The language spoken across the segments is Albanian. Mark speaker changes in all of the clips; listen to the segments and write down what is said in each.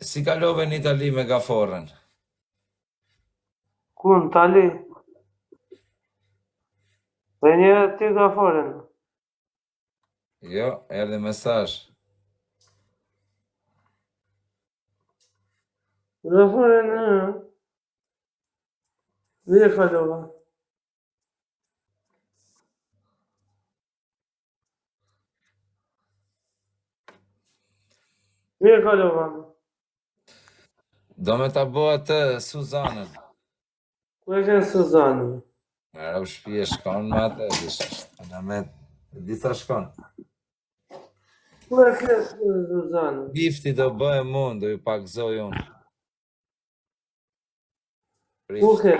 Speaker 1: Si kalove në Itali me gaforën?
Speaker 2: Ku në Itali? Dhe një ti gaforën.
Speaker 1: Jo, erdhi mesazh.
Speaker 2: Gaforën mirë kalova. Mirë kalova.
Speaker 1: Do me ta bëj atë Suzanën.
Speaker 2: Ku e ke Suzanën?
Speaker 1: Era u shtëpi e shkon me atë, me disa shkon.
Speaker 2: Ku e ke Suzanën?
Speaker 1: Bifti do bëhem unë, do ju pagzoj unë.
Speaker 2: Ku ke?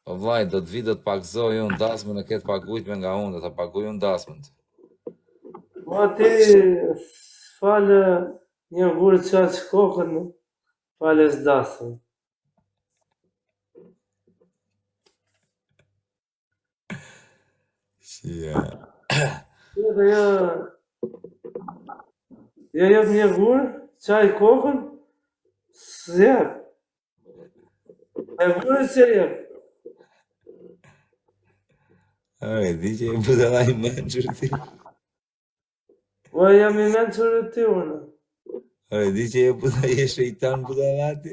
Speaker 1: O vlaj, do të vi do të pagzoj unë, dasmën e ketë pagujtme nga unë, do të paguj unë dasmën.
Speaker 2: Ma ti falë një gurë qatë kokën, falë s'dasën.
Speaker 1: Ja.
Speaker 2: Ja jep një gurë, qaj kokën, s'jep. E gurë që jep.
Speaker 1: Oj, di që e budala i menqër ti.
Speaker 2: O, jam i menqër ti unë.
Speaker 1: Oj, di që e budala i shejtan budala ti.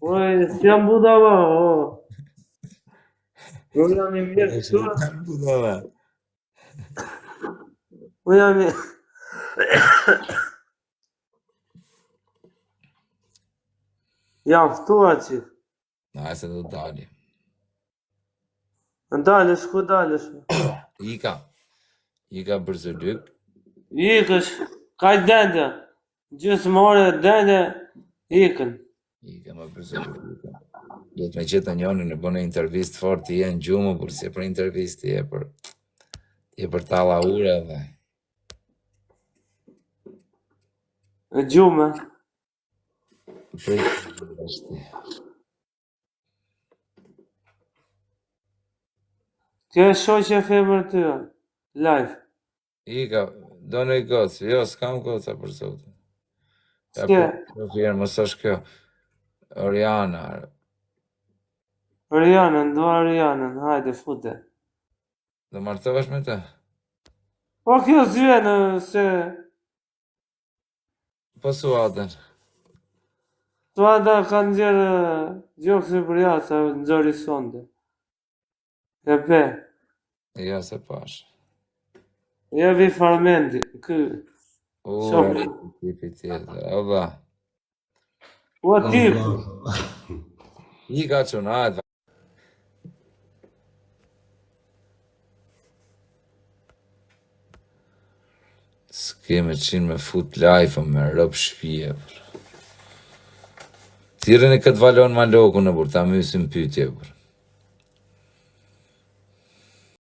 Speaker 2: O, s'jam budala, o. O, jam i mirë këtu.
Speaker 1: Shejtan budala.
Speaker 2: O, jam i... Jam ftua që.
Speaker 1: Na, se do dali.
Speaker 2: Dalësh, ku dalësh?
Speaker 1: Ika Bërzëlyk.
Speaker 2: Ikësh, kaj dende. Gjysë more dende, ikën.
Speaker 1: Ika më Bërzëlyk. Do të me qetë në njënë në bënë intervist fort, ti e në gjumë, por si e për intervist, ti e për tala ure dhe.
Speaker 2: E gjume. Kjo e shoqe femër të jo, live.
Speaker 1: Ika, do në i gocë, jo, s'kam goca për zotë.
Speaker 2: S'ke?
Speaker 1: Ja, për mos është kjo, Oriana.
Speaker 2: Orianën, do Orianën, hajde, fute.
Speaker 1: Do martohesh me të?
Speaker 2: Po kjo zhjenë se...
Speaker 1: Po suatën.
Speaker 2: Suada kanë gjerë gjokë se për jasa, në gjori sonde. E pe.
Speaker 1: Ja, se pash.
Speaker 2: Ja vi farmendi, kë... Shofi.
Speaker 1: Tipi tjetër, oba.
Speaker 2: O tip.
Speaker 1: Ika që në ajtë. S'ke me qinë me fut life me rëpë shpije. Tire në këtë valon ma loku në burë, ta mysim pytje burë.